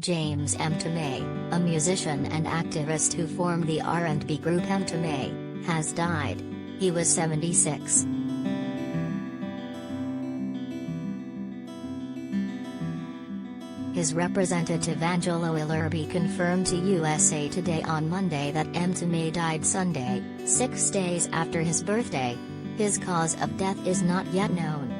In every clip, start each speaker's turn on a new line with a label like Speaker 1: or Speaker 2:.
Speaker 1: James Mtume, a musician and activist who formed the R&B group Mtume, has died. He was 76. His representative Angelo Ellerbee confirmed to USA Today on Monday that Mtume died Sunday, 6 days after his birthday. His cause of death is not yet known.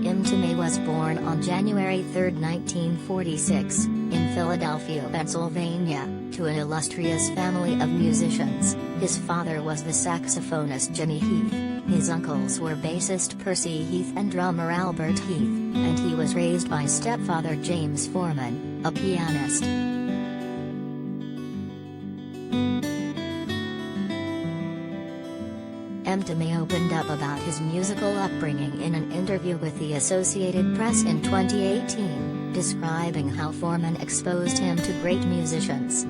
Speaker 1: Mtume was born on January 3, 1946, in Philadelphia, Pennsylvania, to an illustrious family of musicians. His father was the saxophonist Jimmy Heath, his uncles were bassist Percy Heath and drummer Albert Heath, and he was raised by stepfather James Foreman, a pianist. Mtume opened up about his musical upbringing in an interview with the Associated Press in 2018, describing how Foreman exposed him to great musicians.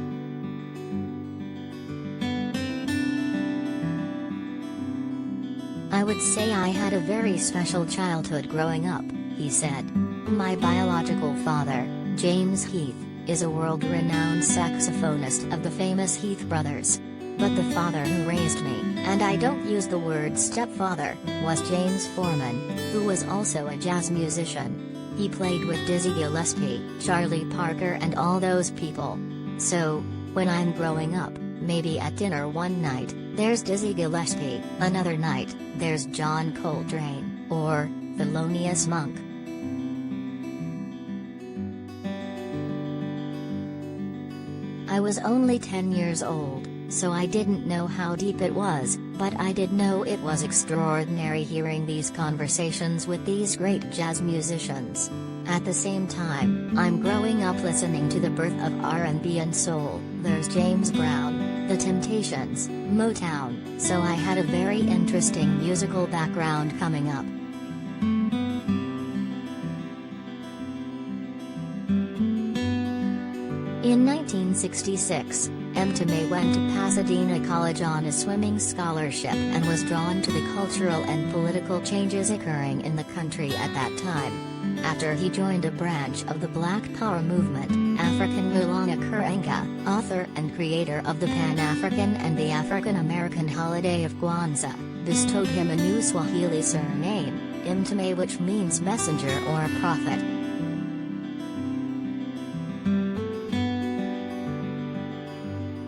Speaker 1: "I would say I had a very special childhood growing up," he said. "My biological father, James Heath, is a world-renowned saxophonist of the famous Heath brothers. But the father who raised me, and I don't use the word stepfather, was James Foreman, who was also a jazz musician. He played with Dizzy Gillespie, Charlie Parker and all those people. So, when I'm growing up, maybe at dinner one night, there's Dizzy Gillespie, another night, there's John Coltrane, or Thelonious Monk. I was only 10 years old, so I didn't know how deep it was, but I did know it was extraordinary hearing these conversations with these great jazz musicians. At the same time, I'm growing up listening to the birth of R&B and soul. There's James Brown, The Temptations, Motown, so I had a very interesting musical background coming up." In 1966, Mtume went to Pasadena College on a swimming scholarship and was drawn to the cultural and political changes occurring in the country at that time. After he joined a branch of the Black Power movement, African Lulana Karenga, author and creator of the Pan-African and the African-American holiday of Kwanzaa, bestowed him a new Swahili surname, Mtume, which means messenger or prophet.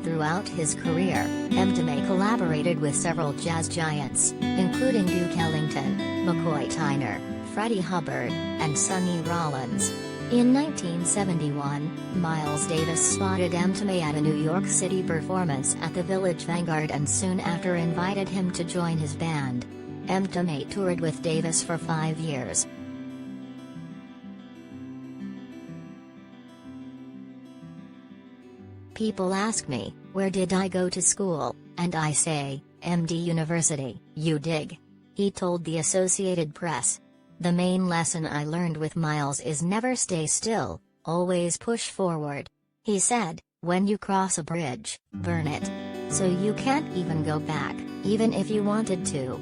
Speaker 1: Throughout his career, Mtume collaborated with several jazz giants, including Duke Ellington, McCoy Tyner, Freddie Hubbard, and Sonny Rollins. In 1971, Miles Davis spotted Mtume at a New York City performance at the Village Vanguard and soon after invited him to join his band. Mtume toured with Davis for 5 years. "People ask me, where did I go to school, and I say, MD University, you dig?" he told the Associated Press. "The main lesson I learned with Miles is never stay still, always push forward. He said, when you cross a bridge, burn it. So you can't even go back, even if you wanted to."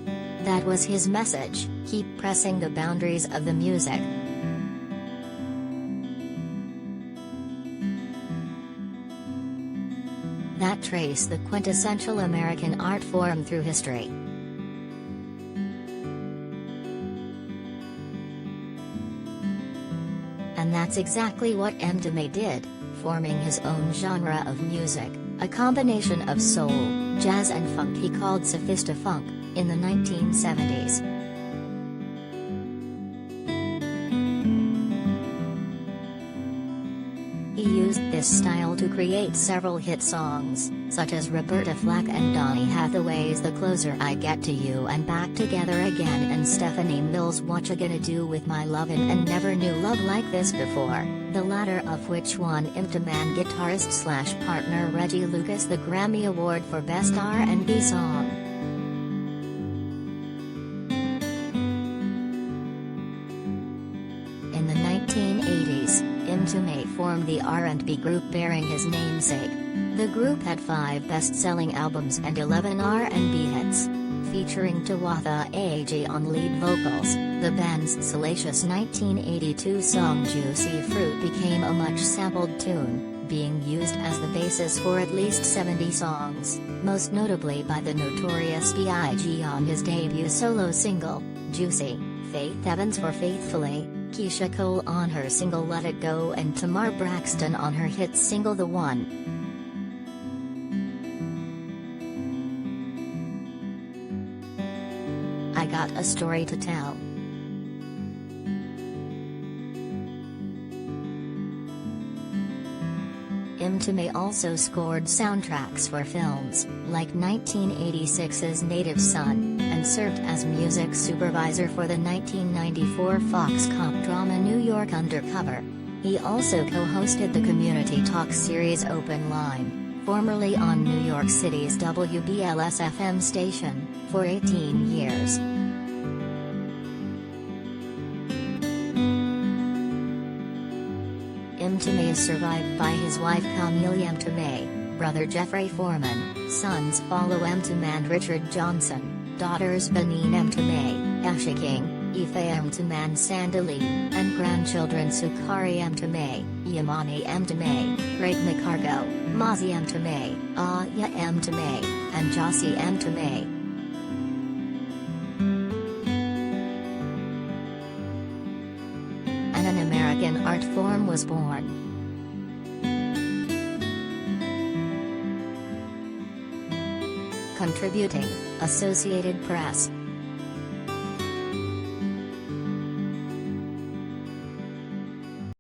Speaker 1: That was his message: keep pressing the boundaries of the music. That trace the quintessential American art form through history. And that's exactly what Mtume did, forming his own genre of music, a combination of soul, jazz and funk he called Sophista-funk, in the 1970s. He used this style to create several hit songs, such as Roberta Flack and Donny Hathaway's The Closer I Get to You and Back Together Again, and Stephanie Mills' What You Gonna Do With My Lovin' and Never Knew Love Like This Before, the latter of which won Mtume guitarist/partner Reggie Lucas the Grammy Award for Best R&B Song. In the 1980s, Mtume formed the R&B group bearing his namesake. The group had 5 best-selling albums and 11 R&B hits. Featuring Tawatha Ag on lead vocals, The band's salacious 1982 song Juicy Fruit became a much-sampled tune, being used as the basis for at least 70 songs, most notably by the Notorious B.I.G. on his debut solo single, Juicy, Faith Evans for Faithfully, Keisha Cole on her single Let It Go, and Tamar Braxton on her hit single The One. I Got a Story to Tell. Mtume also scored soundtracks for films, like 1986's Native Son, and served as music supervisor for the 1994 Fox cop drama New York Undercover. He also co-hosted the community talk series Open Line, formerly on New York City's WBLS-FM station, for 18 years. Mtume is survived by his wife Camille Mtume, brother Jeffrey Foreman, sons Follow Mtume and Richard Johnson, daughters Benin Mtume, Asha King, Ife Mtume and Sandali, and grandchildren Sukari Mtume, Yamani Mtume, Greg McCargo, Mazi Mtume, Aya Mtume, and Jossie Mtume. An American art form was born. Contributing, Associated Press.